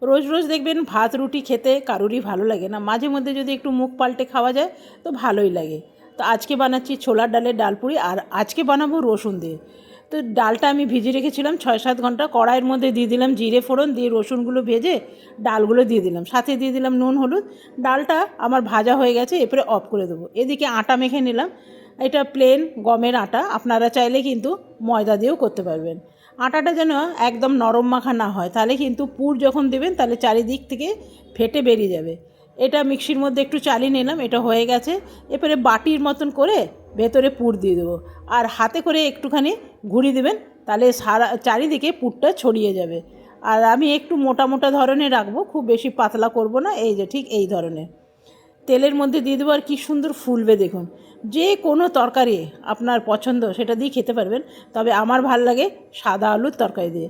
রোজ রোজ দেখবেন ভাত রুটি খেতে কারোরই ভালো লাগে না, মাঝে মধ্যে যদি একটু মুখ পাল্টে খাওয়া যায় তো ভালোই লাগে। তো আজকে বানাচ্ছি ছোলার ডালের ডালপুরি, আর আজকে বানাবো রসুন দিয়ে। তো ডালটা আমি ভিজিয়ে রেখেছিলাম 6-7 ঘন্টা, কড়াইয়ের মধ্যে দিয়ে দিলাম জিরে ফোড়ন, দিয়ে রসুনগুলো ভেজে ডালগুলো দিয়ে দিলাম, সাথে দিয়ে দিলাম নুন হলুদ। ডালটা আমার ভাজা হয়ে গেছে, এরপরে অফ করে দেবো। এদিকে আটা মেখে নিলাম, এটা প্লেন গমের আটা, আপনারা চাইলে কিন্তু ময়দা দিয়েও করতে পারবেন। আটাটা যেন একদম নরম মাখা না হয়, তাহলে কিন্তু পুর যখন দেবেন তাহলে চারিদিক থেকে ফেটে বেরিয়ে যাবে। এটা মিক্সির মধ্যে একটু চালিয়ে নিলাম, এটা হয়ে গেছে। এরপরে বাটির মতন করে ভেতরে পুর দিয়ে দেবো, আর হাতে করে একটুখানি ঘুরিয়ে দেবেন, তাহলে সারা চারিদিকে পুরটা ছড়িয়ে যাবে। আর আমি একটু মোটা মোটা ধরনের রাখবো, খুব বেশি পাতলা করব না, এই যে ঠিক এই ধরনের। তেলের মধ্যে দিয়ে দেবো, আর কী সুন্দর ফুলবে দেখুন। যে কোনো তরকারি আপনার পছন্দ সেটা দিয়ে খেতে পারবেন, তবে আমার ভাল লাগে সাদা আলুর তরকারি দিয়ে।